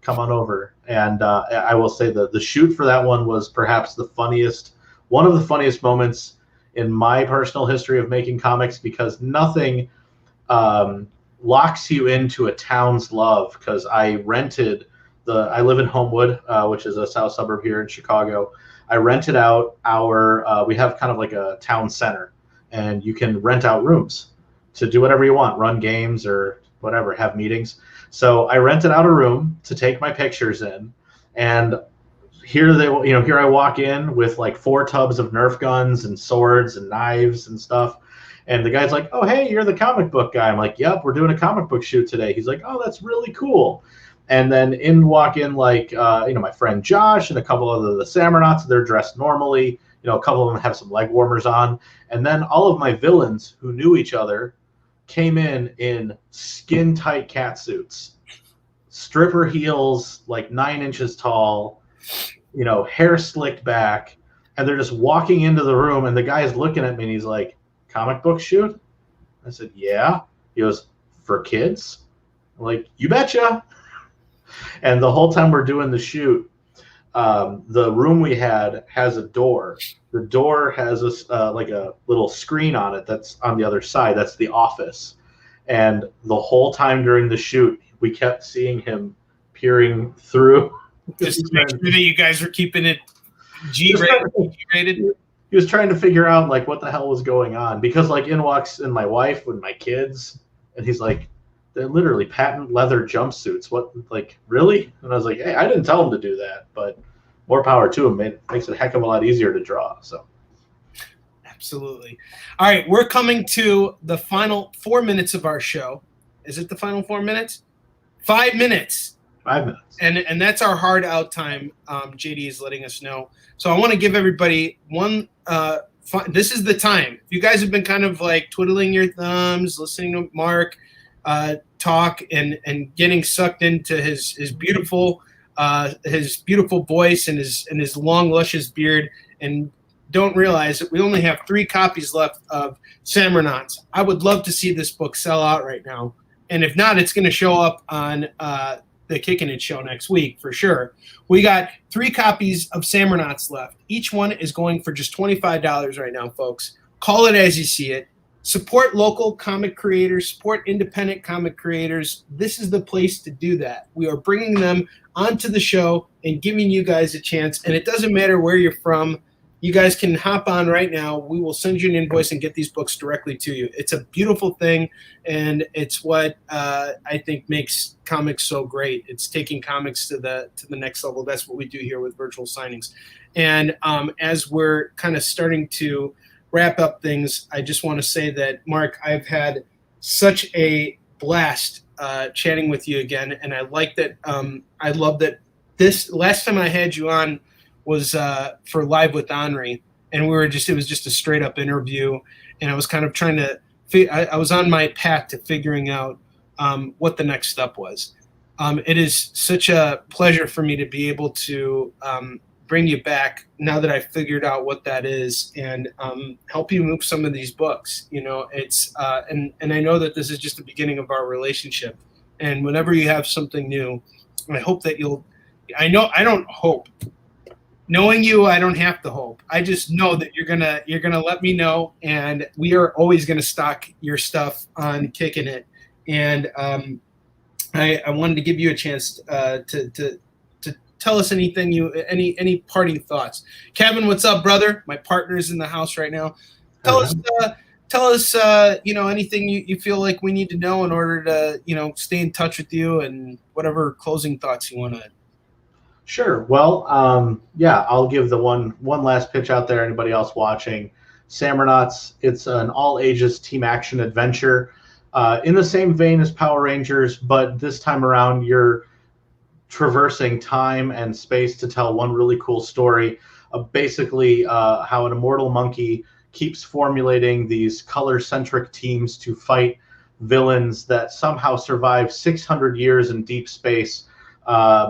[SPEAKER 3] Come on over. And I will say that the shoot for that one was perhaps one of the funniest moments in my personal history of making comics, because nothing locks you into a town's love, because I live in Homewood, which is a south suburb here in Chicago. I rented out we have kind of like a town center, and you can rent out rooms to do whatever you want, run games or whatever, have meetings. So I rented out a room to take my pictures in, and here I walk in with like 4 tubs of Nerf guns and swords and knives and stuff. And the guy's like, "Oh, hey, you're the comic book guy." I'm like, "Yep, we're doing a comic book shoot today." He's like, "Oh, that's really cool." And then walk in like, my friend Josh and a couple of the Samronauts. They're dressed normally. A couple of them have some leg warmers on. And then all of my villains who knew each other came in skin tight cat suits, stripper heels, like 9 inches tall, hair slicked back. And they're just walking into the room, and the guy's looking at me and he's like, "Comic book shoot?" I said, "Yeah." He goes, "For kids?" I'm like, "You betcha." And the whole time we're doing the shoot, the room we had has a door. The door has like a little screen on it that's on the other side. That's the office. And the whole time during the shoot, we kept seeing him peering through.
[SPEAKER 2] Just to make sure that you guys were keeping it G-rated.
[SPEAKER 3] He was trying to figure out like what the hell was going on, because like in walks in my wife with my kids, and he's like, "They're literally patent leather jumpsuits. What, like, really?" And I was like, "Hey, I didn't tell him to do that, but more power to him. It makes it a heck of a lot easier to draw." So,
[SPEAKER 2] absolutely. All right, we're coming to the final 4 minutes of our show. Is it the final 4 minutes? 5 minutes.
[SPEAKER 3] 5 minutes.
[SPEAKER 2] And that's our hard out time. JD is letting us know. So I want to give everybody one. This is the time. If you guys have been kind of like twiddling your thumbs, listening to Mark talk and getting sucked into his beautiful voice and his long luscious beard, and don't realize that we only have 3 copies left of Samronauts. I would love to see this book sell out right now, and if not, it's going to show up on the Kickin' It show next week for sure. We got 3 copies of Samronauts left. Each one is going for just $25 right now, folks. Call it as you see it. Support local comic creators, support independent comic creators. This is the place to do that. We are bringing them onto the show and giving you guys a chance. And it doesn't matter where you're from. You guys can hop on right now. We will send you an invoice and get these books directly to you. It's a beautiful thing, and it's what I think makes comics so great. It's taking comics to the next level. That's what we do here with virtual signings. And as we're kind of starting to wrap up things, I just want to say that, Mark, I've had such a blast chatting with you again, and I like that. I love that this last time I had you on was for Live with Onrie, and it was just a straight up interview, and I was kind of trying to I was on my path to figuring out what the next step was. It is such a pleasure for me to be able to bring you back now that I figured out what that is, and help you move some of these books. It's and I know that this is just the beginning of our relationship, and whenever you have something new, I hope that I don't hope. Knowing you, I don't have to hope. I just know that you're gonna let me know, and we are always gonna stock your stuff on Kickin' It. And I wanted to give you a chance to tell us anything any parting thoughts. Kevin, what's up, brother? My partner's in the house right now. Tell us anything you feel like we need to know in order to stay in touch with you, and whatever closing thoughts you want to.
[SPEAKER 3] Sure. Well, I'll give the one last pitch out there. Anybody else watching? Samronauts. It's an all ages team action adventure, in the same vein as Power Rangers, but this time around you're traversing time and space to tell one really cool story of basically how an immortal monkey keeps formulating these color-centric teams to fight villains that somehow survive 600 years in deep space,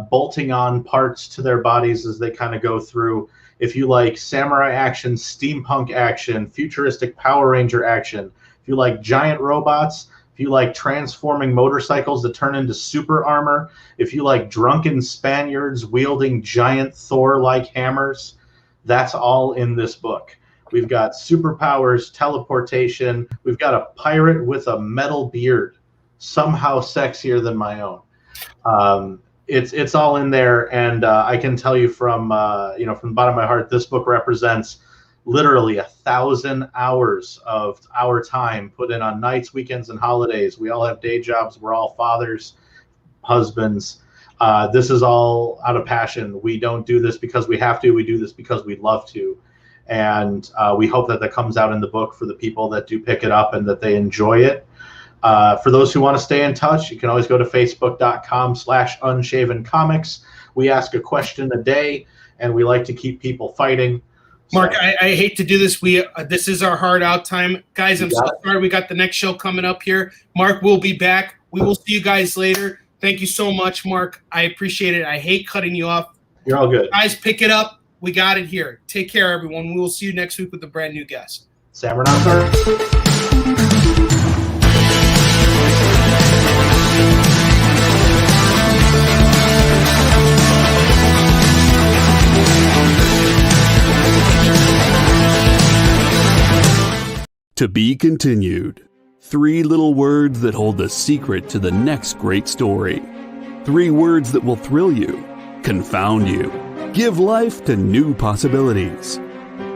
[SPEAKER 3] bolting on parts to their bodies as they kind of go through. If you like samurai action, steampunk action, futuristic Power Ranger action, if you like giant robots, if you like transforming motorcycles that turn into super armor, if you like drunken Spaniards wielding giant Thor-like hammers, that's all in this book. We've got superpowers, teleportation. We've got a pirate with a metal beard. somehow sexier than my own. It's all in there, and I can tell you from the bottom of my heart, this book represents literally 1,000 hours of our time put in on nights, weekends, and holidays. We all have day jobs. We're all fathers, husbands. This is all out of passion. We don't do this because we have to. We do this because we love to. And we hope that comes out in the book for the people that do pick it up and that they enjoy it. For those who want to stay in touch, you can always go to facebook.com/unshavencomics. We ask a question a day, and we like to keep people fighting.
[SPEAKER 2] Mark, I hate to do this. This is our hard out time. Guys, I'm so sorry. We got the next show coming up here. Mark will be back. We will see you guys later. Thank you so much, Mark. I appreciate it. I hate cutting you off.
[SPEAKER 3] You're all good.
[SPEAKER 2] Guys, pick it up. We got it here. Take care, everyone. We will see you next week with a brand new guest.
[SPEAKER 3] Sam Renato.
[SPEAKER 1] To be continued. 3 little words that hold the secret to the next great story. 3 words that will thrill you, confound you, give life to new possibilities.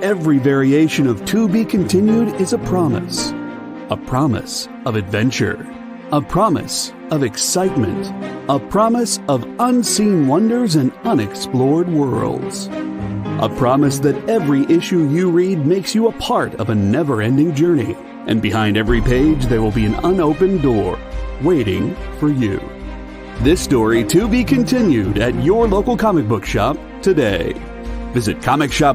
[SPEAKER 1] Every variation of To Be Continued is a promise of adventure, a promise of excitement, a promise of unseen wonders and unexplored worlds. A promise that every issue you read makes you a part of a never-ending journey, and behind every page there will be an unopened door waiting for you. This story to be continued at your local comic book shop today. Visit Comic Shop